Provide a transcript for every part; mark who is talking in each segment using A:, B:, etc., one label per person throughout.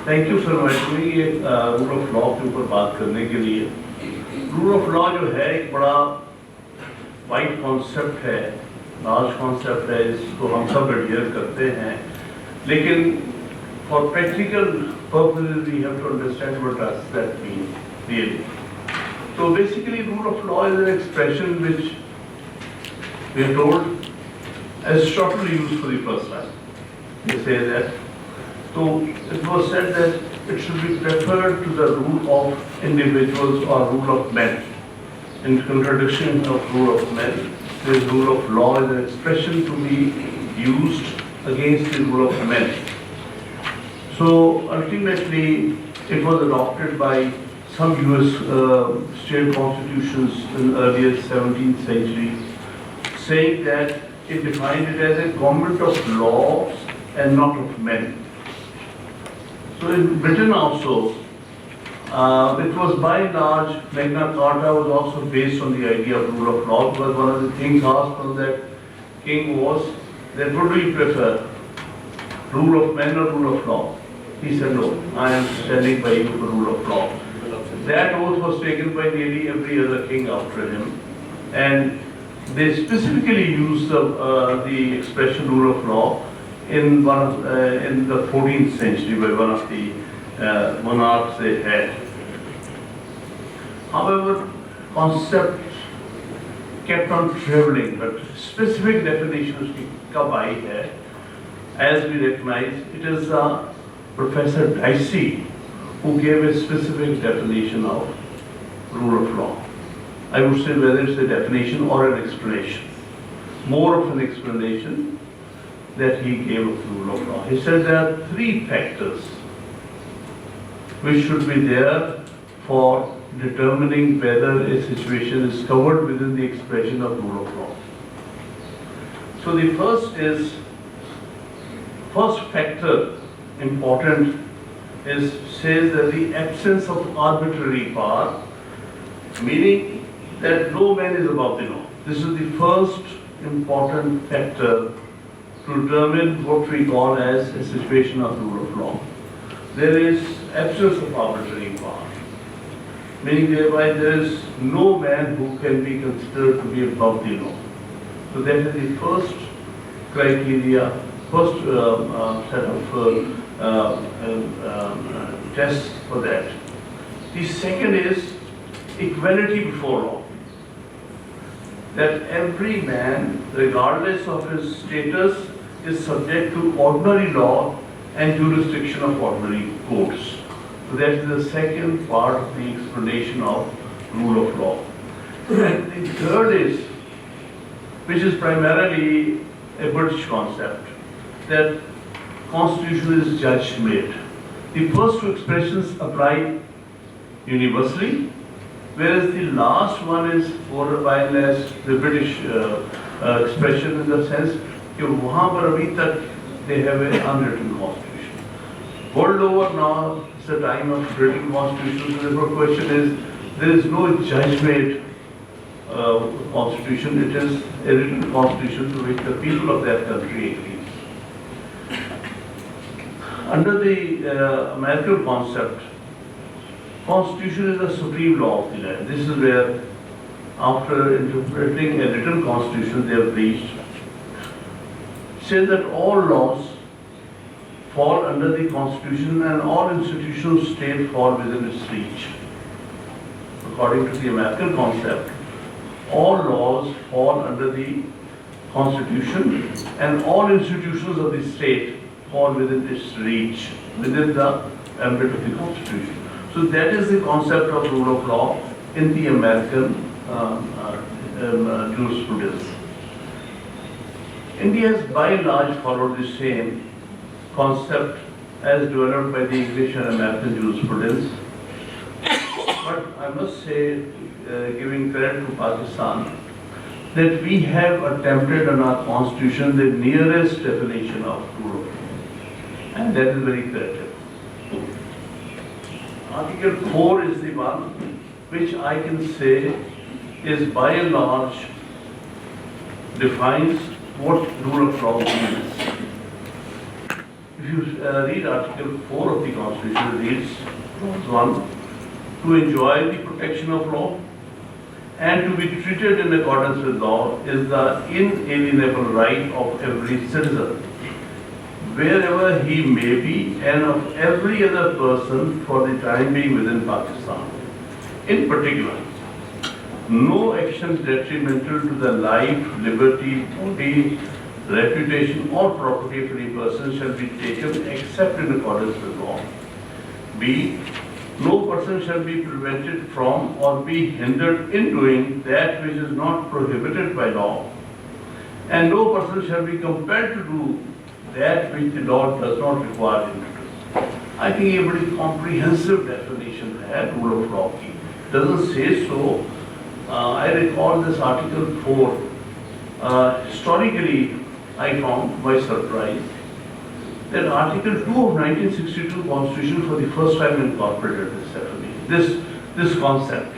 A: Thank you sir मैं ये rule of law के ऊपर बात करने के लिए। रूल ऑफ लॉ जो है एक बड़ा वाइड कॉन्सेप्ट है, लार्ज कॉन्सेप्ट है, इसको हम सब एडहेयर करते हैं, लेकिन for practical purposes we have to understand what does that mean really. तो basically rule of law is an expression which we are told Aristotle used for the first time. They say that. So it was said that it should be preferred to the rule of individuals or rule of men. In contradiction of rule of men, this rule of law is an expression to be used against the rule of men. So ultimately, it was adopted by some US state constitutions in the earlier 17th century, saying that it defined it as a government of laws and not of men. So in Britain also, it was by and large, Magna Carta was also based on the idea of rule of law, because one of the things asked from that king was that what do you prefer, rule of men or rule of law? He said, no, I am standing by you for rule of law. That oath was taken by nearly every other king after him, and they specifically used the expression rule of law in the 14th century by one of the monarchs they had. However, concepts kept on traveling, but specific definitions kab aayi hai, as we recognize, it is Professor Dicey who gave a specific definition of rule of law. I would say whether it's a definition or an explanation, more of an explanation that he gave of the rule of law. He said there are three factors which should be there for determining whether a situation is covered within the expression of rule of law. So the first factor important says that the absence of arbitrary power, meaning that no man is above the law. This is the first important factor to determine what we call as a situation of rule of law. There is absence of arbitrary power, meaning thereby there is no man who can be considered to be above the law. So that is the first criteria, first set of tests for that. The second is equality before law. That every man, regardless of his status, is subject to ordinary law and jurisdiction of ordinary courts. So that is the second part of the explanation of rule of law. And the third is, which is primarily a British concept, that constitution is judge-made. The first two expressions apply universally, whereas the last one is for by and large the British expression in the sense that वहाँ पर अभी तक they have an unwritten constitution. World over now is the time of written constitution. So the question is, there is no judge-made constitution. It is a written constitution to which the people of that country agree. Under the American concept, Constitution is the supreme law of the land. This is where, after interpreting a written constitution, they have reached, say that all laws fall under the constitution and all institutions of state fall within its reach. According to the American concept, all laws fall under the constitution and all institutions of the state fall within its reach, within the ambit of the constitution. So that is the concept of rule of law in the American jurisprudence. India has by and large followed the same concept as developed by the English and American jurisprudence. But I must say, giving credit to Pakistan, that we have attempted in our constitution the nearest definition of rule of law, and that is very creative. Article 4 is the one which I can say is by and large defines what rule of law means. If you read Article 4 of the Constitution, it reads, Clause 1, to enjoy the protection of law and to be treated in accordance with law is the inalienable right of every citizen, wherever he may be, and of every other person for the time being within Pakistan. In particular, no action detrimental to the life, liberty, body, reputation or property of any person shall be taken except in accordance with law. B. No person shall be prevented from or be hindered in doing that which is not prohibited by law, and no person shall be compelled to do that which the law does not require him to do. I think a very comprehensive definition had rule of law. It doesn't say so. I recall this Article 4. Historically, I found by surprise that Article 2 of 1962 Constitution for the first time incorporated this definition, this concept.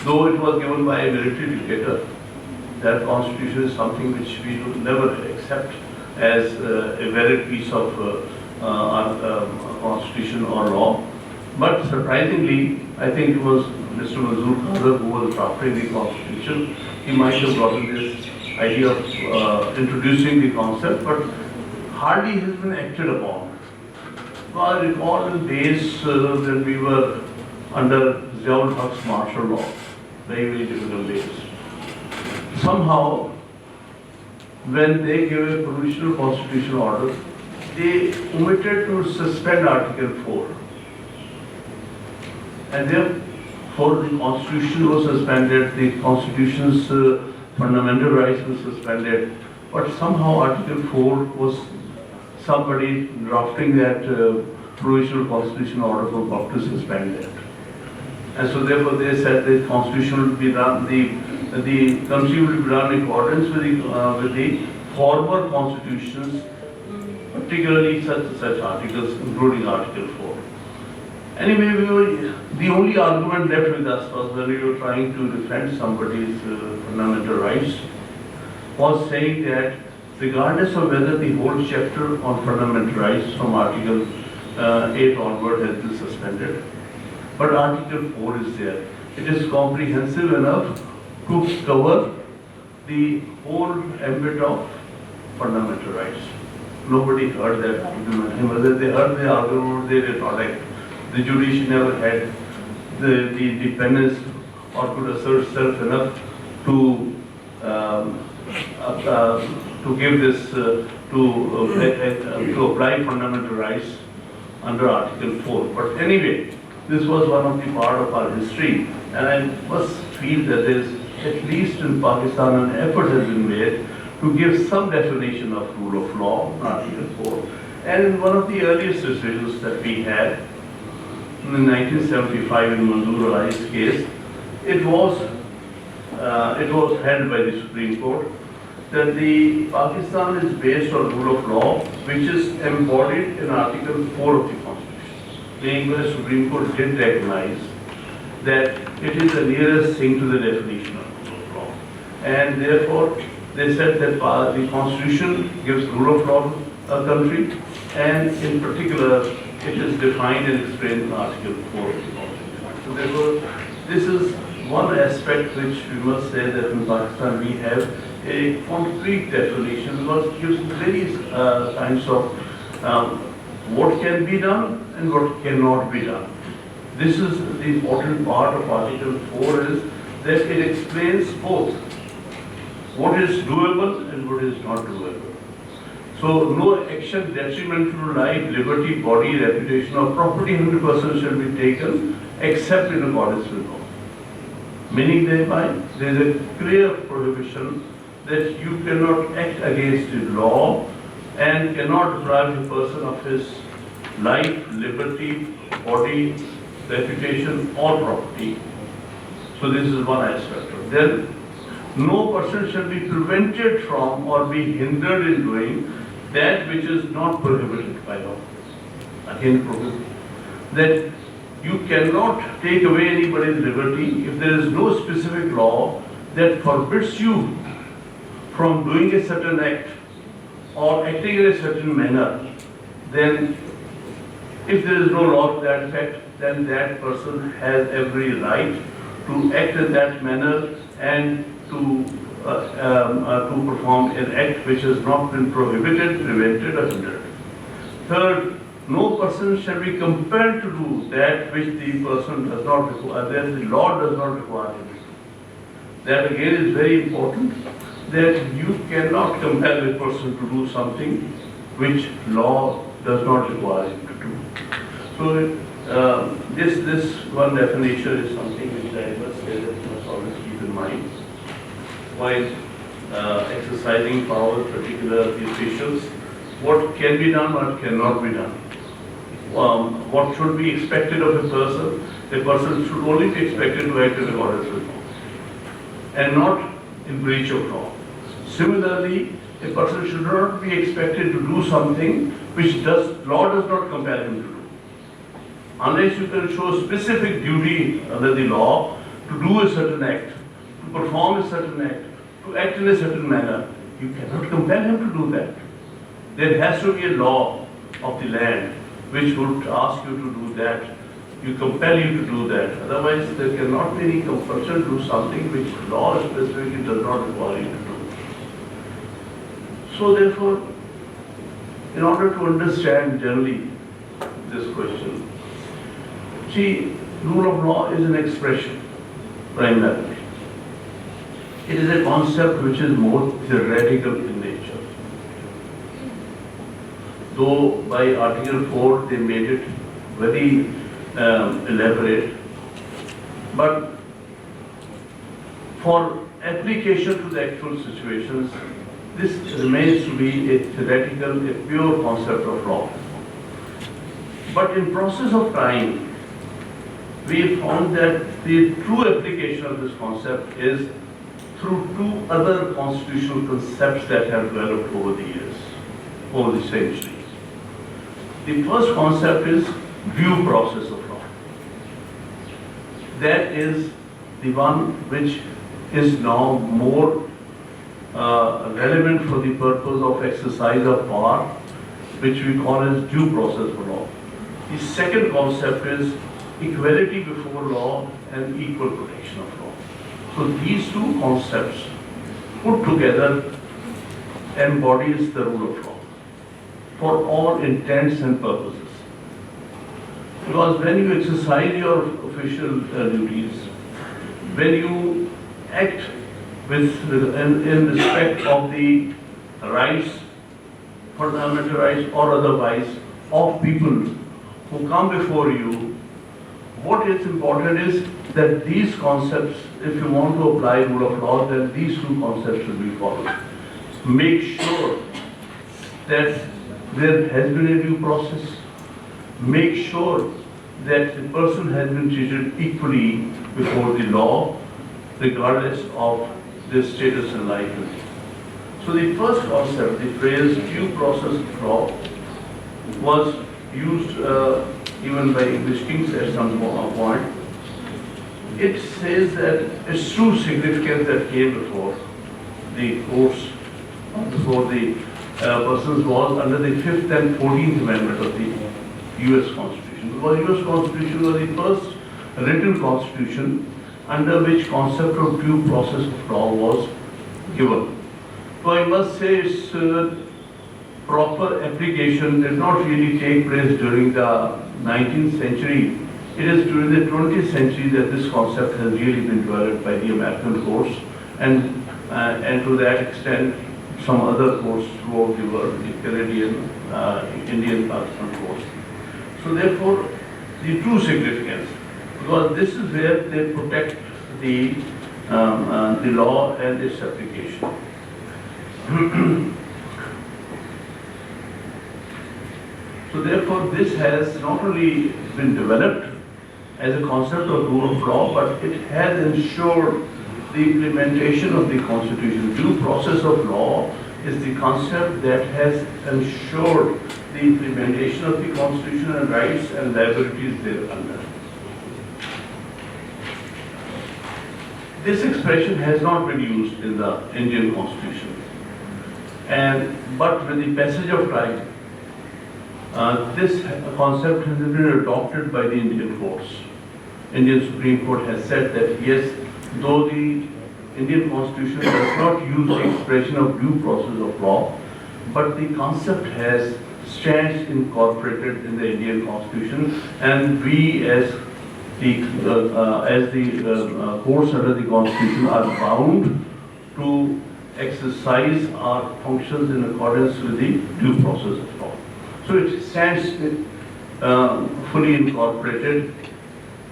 A: Though it was given by a military dictator, that Constitution is something which we will never accept as a valid piece of Constitution or law. But surprisingly, I think it was Mr. Manzoor Khan who was drafting the Constitution. He might have gotten this idea of introducing the concept, but hardly has been acted upon. I recall in days when we were under Ziaul Haq's martial law, very, very difficult days. Somehow, when they gave a provisional constitutional order, they omitted to suspend Article 4. And therefore the Constitution was suspended, the Constitution's fundamental rights were suspended, but somehow Article 4 was somebody drafting that provisional constitutional order forgot to suspend that. And so therefore they said the Constitution will be done, the country will be done in accordance with the former constitutions, particularly such articles, including Article 4. Anyway, the only argument left with us was when we were trying to defend somebody's fundamental rights, was saying that regardless of whether the whole chapter on fundamental rights from Article 8 onward has been suspended, but Article 4 is there. It is comprehensive enough to cover the whole ambit of fundamental rights. Nobody heard that argument. Whether they heard the argument, they did not act. The judiciary never had the independence or could assert self enough to give this to apply fundamental rights under Article 4. But anyway, this was one of the part of our history, and I must feel that there is, at least in Pakistan, an effort has been made to give some definition of rule of law in Article 4. And in one of the earliest decisions that we had, in 1975 in Manzoor Ali's case, it was held by the Supreme Court that the Pakistan is based on rule of law, which is embodied in Article 4 of the Constitution. The English Supreme Court did recognize that it is the nearest thing to the definition of rule of law, and therefore they said that the Constitution gives rule of law to a country, and in particular it is defined and explained in Article 4 of the Constitution. So therefore, this is one aspect which we must say that in Pakistan we have a concrete definition, because it gives various kinds of what can be done and what cannot be done. This is the important part of Article 4, is that it explains both what is doable and what is not doable. So no action detrimental to life, liberty, body, reputation or property of any person shall be taken except in accordance with law. Meaning thereby there is a clear prohibition that you cannot act against the law and cannot deprive a person of his life, liberty, body, reputation or property. So this is one aspect. Then no person shall be prevented from or be hindered in doing that which is not prohibited by law. Again, prohibited. That you cannot take away anybody's liberty if there is no specific law that forbids you from doing a certain act or acting in a certain manner then if there is no law to that effect, then that person has every right to act in that manner and to perform an act which has not been prohibited, prevented, or hindered. Third, no person shall be compelled to do that which the person does not require, that the law does not require him to do. That again is very important, that you cannot compel a person to do something which law does not require him to do. So this one definition is something which I must say that you must always keep in mind while exercising power, particularly officials. What can be done, what cannot be done. What should be expected of a person? A person should only be expected to act in accordance with law and not in breach of law. Similarly, a person should not be expected to do something which law does not compel him to do. Unless you can show specific duty under the law to do a certain act, to perform a certain act, to act in a certain manner, you cannot compel him to do that. There has to be a law of the land which would ask you to do that, you compel you to do that. Otherwise, there cannot be any compulsion to do something which law specifically does not require you to do. So therefore, in order to understand generally this question, see, rule of law is an expression, primarily. It is a concept which is more theoretical in nature. Though by Article 4 they made it very elaborate, but for application to the actual situations, this remains to be a theoretical, a pure concept of law. But in process of time, we found that the true application of this concept is through two other constitutional concepts that have developed over the years, over the centuries. The first concept is due process of law. That is the one which is now more relevant for the purpose of exercise of power, which we call as due process of law. The second concept is equality before law and equal protection of law. So these two concepts put together embodies the rule of law for all intents and purposes. Because when you exercise your official duties, when you act in respect of the rights, fundamental rights or otherwise, of people who come before you, what is important is that these concepts, if you want to apply rule of law, then these two concepts should be followed. Make sure that there has been a due process. Make sure that the person has been treated equally before the law, regardless of their status in life. So the first concept, the phrase due process of law, was used even by English kings at some point. It says that its true significance that came before the courts, before the persons was under the 5th and 14th Amendment of the US Constitution. Because US Constitution was the first written constitution under which concept of due process of law was given. So I must say its proper application did not really take place during the 19th century. It is during the 20th century that this concept has really been developed by the American courts and to that extent some other courts throughout the world, the Canadian, Indian, Pakistan courts. So therefore, the true significance, because this is where they protect the law and its application. So therefore, this has not only been developed as a concept of rule of law, but it has ensured the implementation of the Constitution. Due process of law is the concept that has ensured the implementation of the Constitution and rights and liabilities thereunder. This expression has not been used in the Indian Constitution, but with the passage of time, This concept has been adopted by the Indian courts. Indian Supreme Court has said that yes, though the Indian Constitution does not use the expression of due process of law, but the concept stands incorporated in the Indian Constitution, and we as the courts under the Constitution are bound to exercise our functions in accordance with the due process of law. So it stands fully incorporated.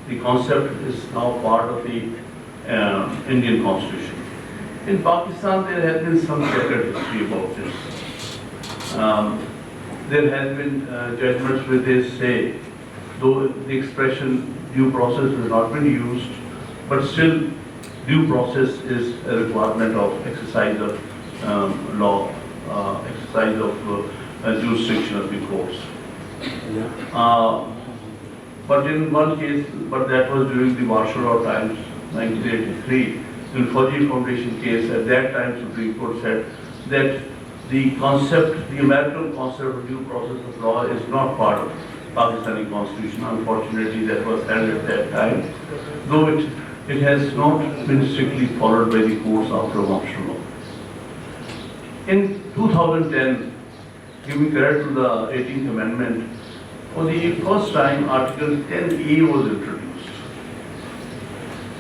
A: The concept is now part of the Indian Constitution. In Pakistan, there has been some checkered history about this. There has been judgments where they say, though the expression due process has not been used, but still due process is a requirement of exercise of law, exercise of jurisdiction of the courts. But in one case, but that was during the martial law times, 1983, in Fauji Foundation case, at that time Supreme Court said that the concept, the American concept of due process of law is not part of Pakistani Constitution. Unfortunately, that was held at that time, though it has not been strictly followed by the courts after martial law. In 2010, giving credit to the 18th Amendment, for the first time, Article 10A was introduced,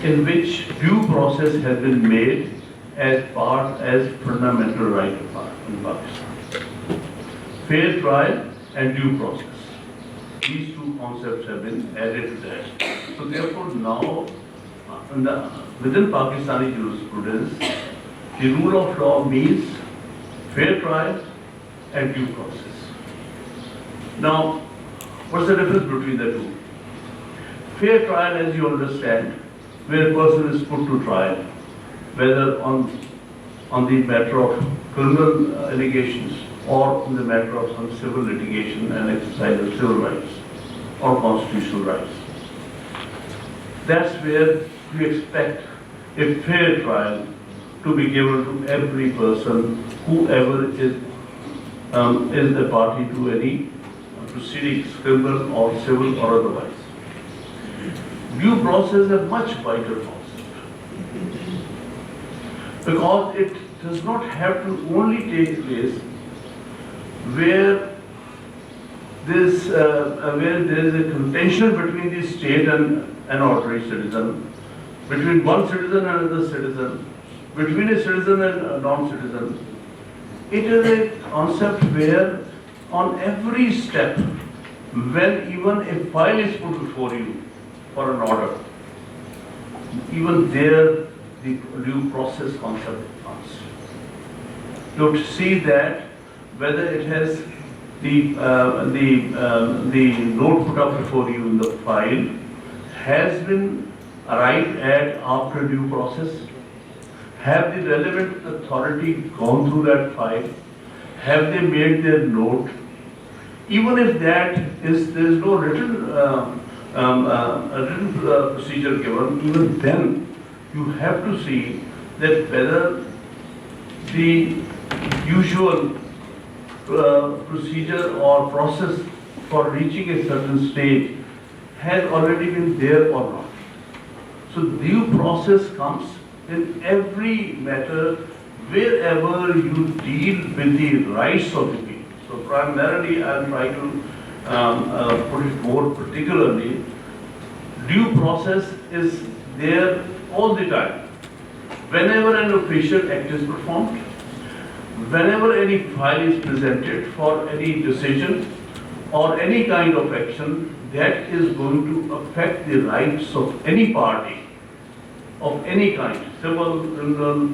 A: in which due process has been made as fundamental right in Pakistan. Fair trial and due process. These two concepts have been added to that. So therefore now, within Pakistani jurisprudence, the rule of law means fair trial and due process. Now, what's the difference between the two? Fair trial, as you understand, where a person is put to trial, whether on the matter of criminal allegations or on the matter of some civil litigation and exercise of civil rights or constitutional rights. That's where we expect a fair trial to be given to every person, whoever is a party to any proceedings, criminal or civil or otherwise. Due process is a much wider concept, because it does not have to only take place where there is a contention between the state and an ordinary citizen, between one citizen and another citizen, between a citizen and a non-citizen. It is a concept where on every step, when even a file is put before you for an order, even there the due process concept comes. You have to see that whether it has the note put up before you in the file has been arrived at after due process. Have the relevant authority gone through that file? Have they made their note? Even if there is no written procedure given, even then you have to see that whether the usual procedure or process for reaching a certain stage has already been there or not. So due process comes in every matter wherever you deal with the rights of the people. So primarily I'll try to put it more particularly, due process is there all the time. Whenever an official act is performed, whenever any file is presented for any decision or any kind of action that is going to affect the rights of any party, of any kind, civil, criminal,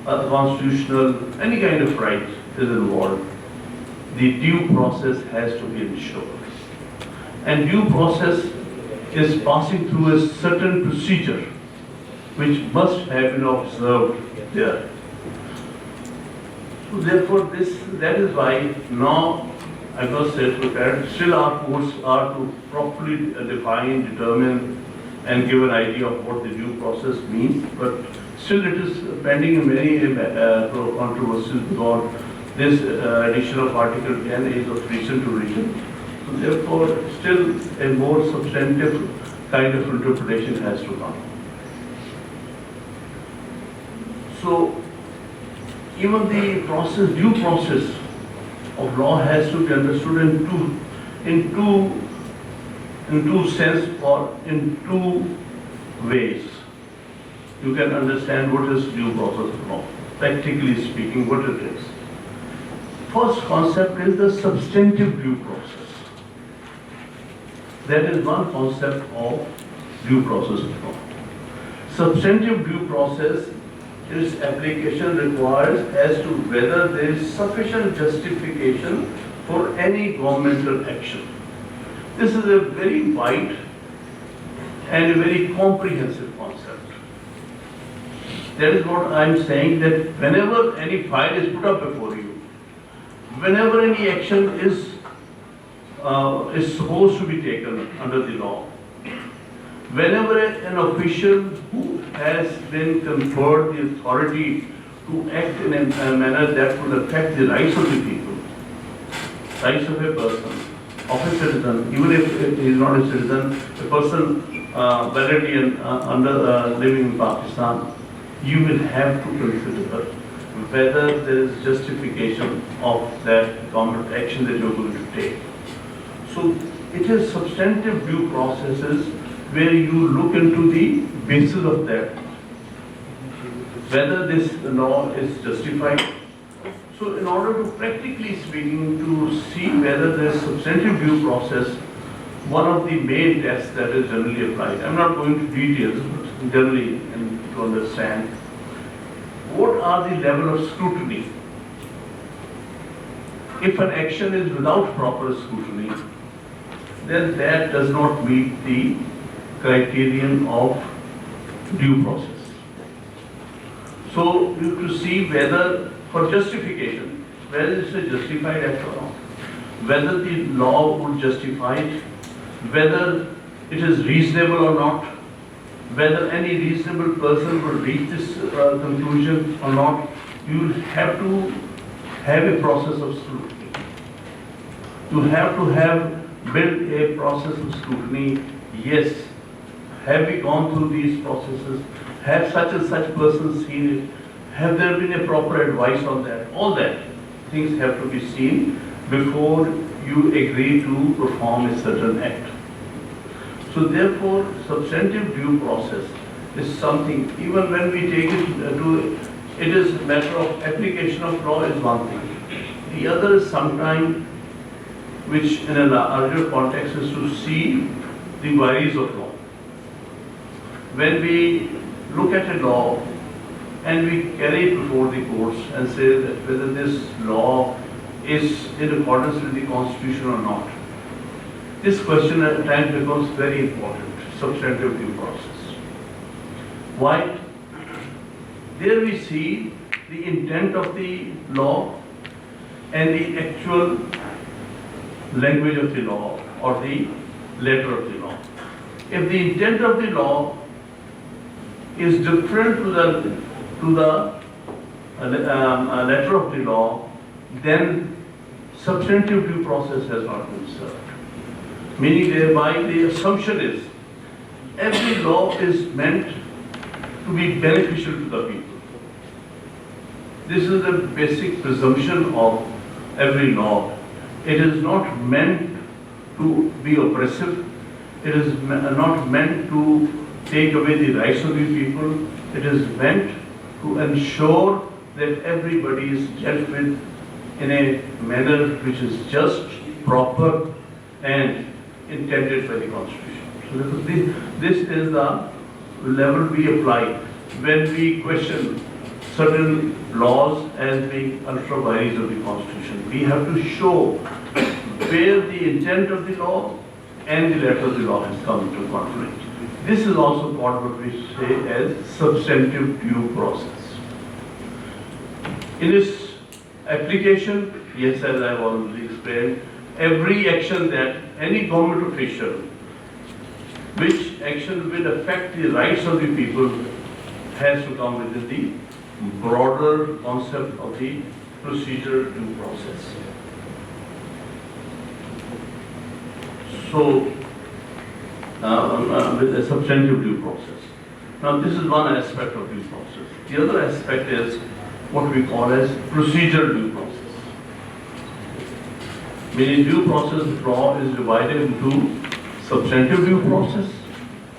A: constitutional, any kind of right is involved, the due process has to be ensured. And due process is passing through a certain procedure which must have been observed there. So therefore, that is why now I must say that still our courts are to properly define, determine, and give an idea of what the due process means, but still it is pending in many controversies because this addition of Article 10 is of recent origin. Therefore, still a more substantive kind of interpretation has to come. So, even the due process of law has to be understood in two sense or in two ways. You can understand what is due process of law, practically speaking, what it is. First concept is the substantive due process. That is one concept of due process of law. Substantive due process, its application requires as to whether there is sufficient justification for any governmental action. This is a very wide and a very comprehensive concept. That is what I am saying, that whenever any file is put up before you, whenever any action is supposed to be taken under the law, whenever an official who has been conferred the authority to act in a manner that will affect the rights of the people, rights of a person, of a citizen, even if he is not a citizen, a person validly living in Pakistan, you will have to consider whether there is justification of that government action that you are going to take. So it is substantive due processes where you look into the basis of that, whether this law is justified. So in order to, practically speaking, to see whether there is substantive due process, one of the main tests that is generally applied, I'm not going to details, but generally to understand, what are the level of scrutiny? If an action is without proper scrutiny, then that does not meet the criterion of due process. So you have to see whether, for justification, whether it's a justified act or not, whether the law would justify it, whether it is reasonable or not, whether any reasonable person will reach this conclusion or not. You have to have a process of scrutiny. You have to build a process of scrutiny. Yes, have we gone through these processes? Have such and such persons seen it? Have there been a proper advice on that? All that things have to be seen before you agree to perform a certain act. So therefore, substantive due process is something, even when we take it to, it is a matter of application of law is one thing. The other is sometime, which in a larger context is to see the values of law. When we look at a law and we carry it before the courts and say that whether this law is in accordance with the Constitution or not, this question at times becomes very important, substantive due process. Why? There we see the intent of the law and the actual language of the law or the letter of the law. If the intent of the law is different to the letter of the law, then substantive due process has not been served. Meaning thereby the assumption is every law is meant to be beneficial to the people. This is the basic presumption of every law. It is not meant to be oppressive. It is not meant to take away the rights of the people. It is meant to ensure that everybody is dealt with in a manner which is just, proper, and intended by the Constitution. So this is the level we apply when we question certain laws as being ultra vires of the Constitution. We have to show where the intent of the law and the letter of the law has come into conflict. This is also called what we say as substantive due process. In its application, yes, as I have already explained, every action that any government official, which action will affect the rights of the people, has to come within the broader concept of the procedural due process. So, with a substantive due process. Now, this is one aspect of due process. The other aspect is what we call as procedural due process. Meaning due process of law is divided into substantive due process,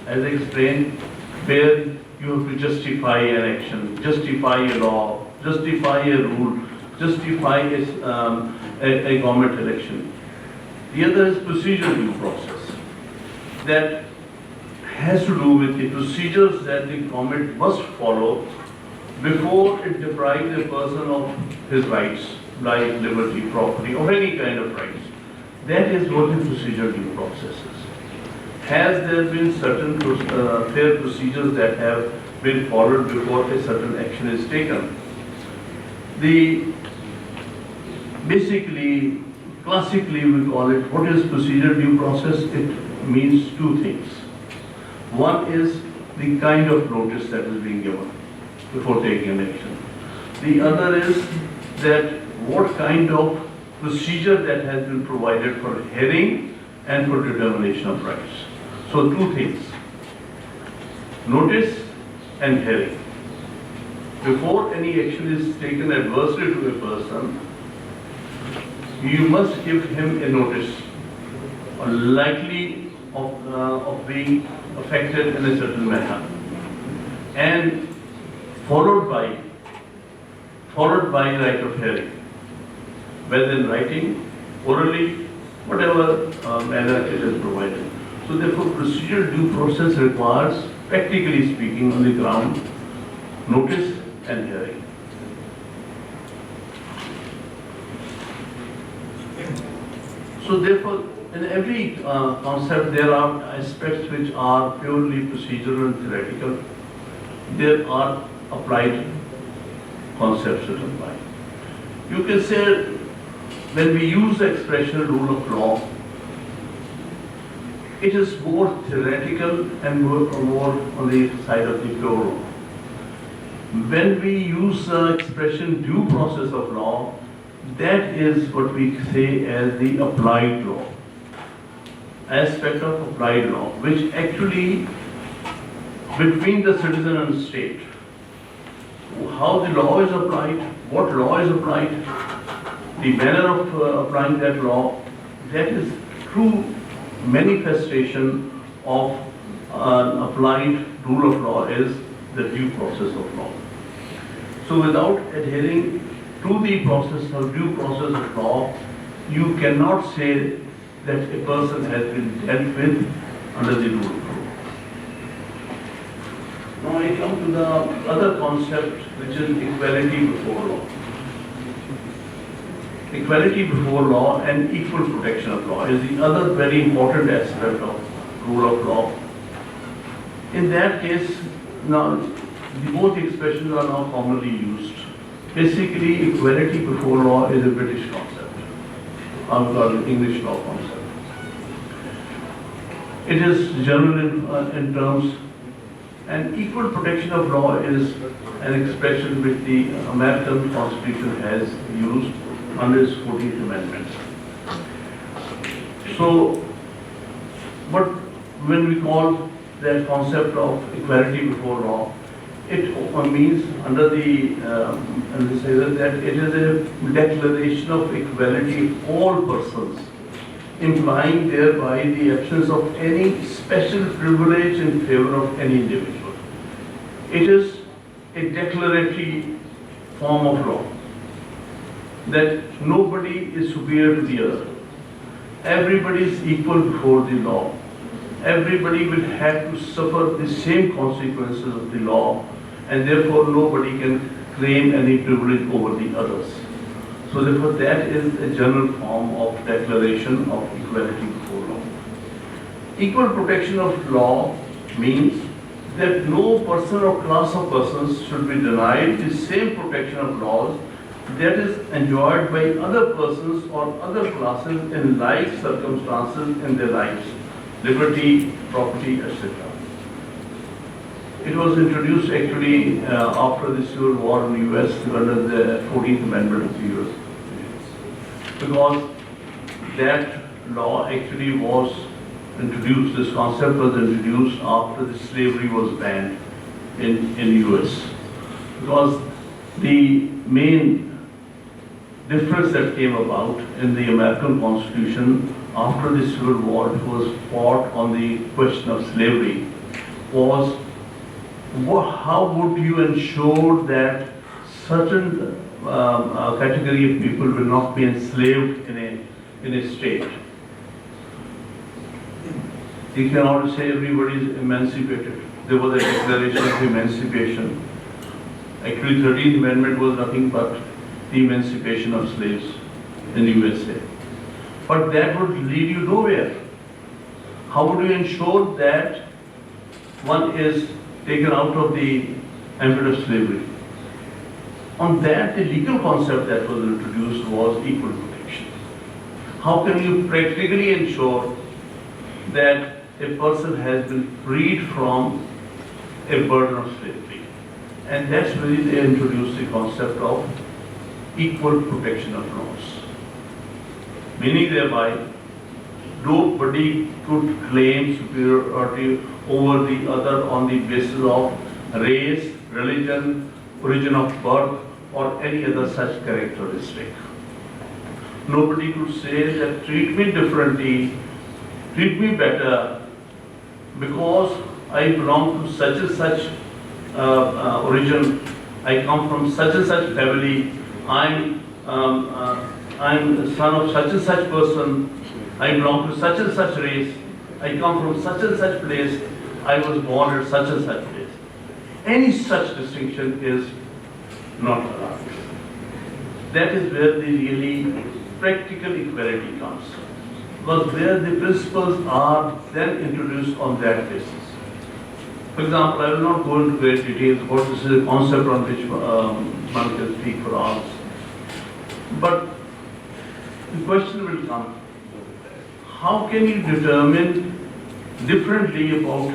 A: as I explained, where you have to justify an action, justify a law, justify a rule, justify a government election. The other is procedural due process, that has to do with the procedures that the government must follow before it deprives a person of his rights, life, liberty, property, or any kind of rights. That is what the procedural due process is. Has there been certain fair procedures that have been followed before a certain action is taken? Basically, classically we call it, what is procedural due process? It means two things. One is the kind of notice that is being given before taking an action. The other is that what kind of procedure that has been provided for hearing and for determination of rights. So two things, notice and hearing. Before any action is taken adversely to a person, you must give him a notice or likely of being affected in a certain manner, and followed by right of hearing, whether in writing, orally, whatever manner it is provided. So therefore, procedural due process requires, practically speaking, on the ground, notice and hearing. So therefore, in every concept, there are aspects which are purely procedural and theoretical. There are applied concepts that apply. You can say, when we use the expression rule of law, it is more theoretical and more on the side of the pure law. When we use the expression due process of law, that is what we say as the applied law, aspect of applied law, which actually between the citizen and state, how the law is applied, what law is applied, the manner of applying that law, that is true manifestation of applied rule of law is the due process of law. So without adhering to the process or due process of law, you cannot say that a person has been dealt with under the rule of law. Now I come to the other concept, which is equality before law. Equality before law and equal protection of law is the other very important aspect of rule of law. In that case, now both expressions are now commonly used. Basically, equality before law is a British concept, an English law concept. It is general in terms, and equal protection of law is an expression which the American Constitution has used under its 14th Amendment. So, but when we call that concept of equality before law, it means under the that it is a declaration of equality of all persons, implying thereby the absence of any special privilege in favor of any individual. It is a declaratory form of law, that nobody is superior to the other. Everybody is equal before the law. Everybody will have to suffer the same consequences of the law, and therefore nobody can claim any privilege over the others. So therefore that is a general form of declaration of equality before law. Equal protection of law means that no person or class of persons should be denied the same protection of laws that is enjoyed by other persons or other classes in like circumstances in their lives, liberty, property, etc. It was introduced actually after the Civil War in the US under the 14th Amendment of the US, because that law actually was introduced, this concept was introduced after the slavery was banned in US. Because the main difference that came about in the American Constitution after the Civil War, which was fought on the question of slavery, was how would you ensure that certain category of people will not be enslaved in a state? You cannot say everybody is emancipated. There was a declaration of emancipation. Actually, 13th Amendment was nothing but the emancipation of slaves in the USA. But that would lead you nowhere. How would you ensure that one is taken out of the ambit of slavery? On that, the legal concept that was introduced was equal protection. How can you practically ensure that a person has been freed from a burden of slavery? And that's really they introduced the concept of equal protection of laws. Meaning thereby, nobody could claim superiority over the other on the basis of race, religion, origin of birth, or any other such characteristic. Nobody could say that treat me differently, treat me better, because I belong to such and such origin, I come from such and such family, I'm the son of such and such person, I belong to such and such race, I come from such and such place, I was born at such and such place. Any such distinction is not allowed. That is where the really practical equality comes. Because where the principles are then introduced on that basis. For example, I will not go into great details about this is a concept on which one can speak for hours. But the question will come, how can you determine differently about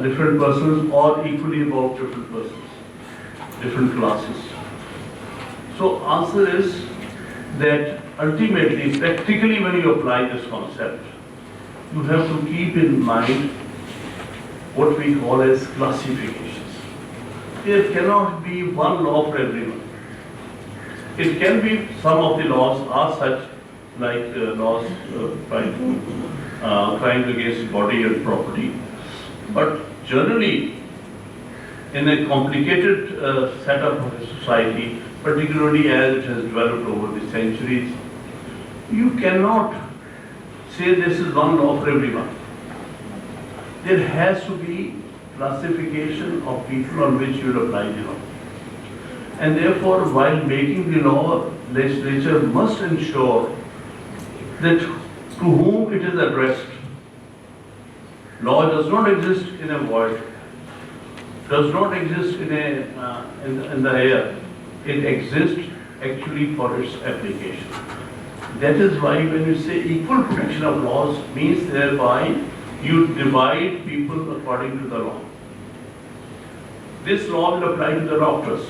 A: different persons or equally about different persons, different classes? So answer is that ultimately, practically when you apply this concept, you have to keep in mind what we call as classifications. There cannot be one law for everyone. It can be some of the laws are such, like laws crimes against body and property. But generally, in a complicated setup of a society, particularly as it has developed over the centuries, you cannot say this is one law for everyone. There has to be classification of people on which you will apply the law. And therefore, while making the law, legislature must ensure that to whom it is addressed. Law does not exist in a void, does not exist in the air. It exists actually for its application. That is why when you say equal protection of laws, means thereby you divide people according to the law. This law will apply to the doctors.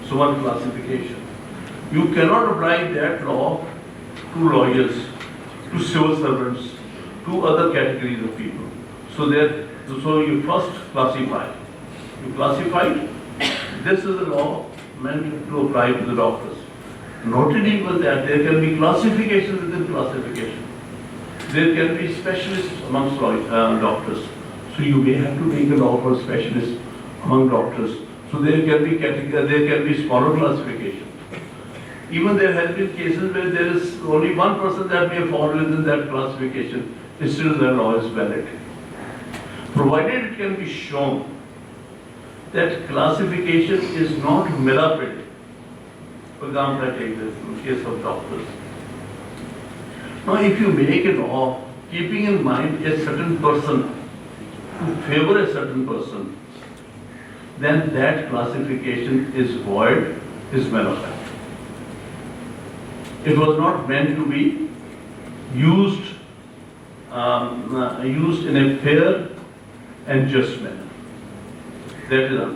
A: So one classification. You cannot apply that law to lawyers, to civil servants, to other categories of people. So you first classify. You classify. This is a law meant to apply to the doctors. Not even that, there can be classification within classification. There can be specialists amongst doctors. So you may have to make a law for specialists among doctors. So there can be smaller classification. Even there has been cases where there is only one person that may fall within that classification. Still the law is valid. Provided it can be shown that classification is not miracle. For example, I take this in case of doctors. Now, if you make a law keeping in mind a certain person, to favor a certain person, then that classification is void, is miracle. It was not meant to be used in a fair and just manner. That is all.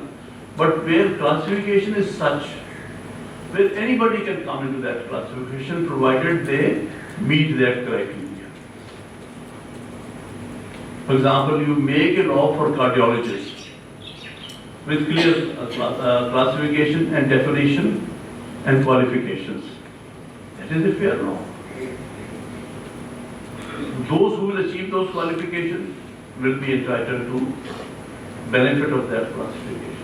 A: But where classification is such, where anybody can come into that classification provided they meet that criteria. For example, you make a law for cardiologists with clear classification and definition and qualifications. That is a fair law. Those who will achieve those qualifications will be entitled to benefit of that classification.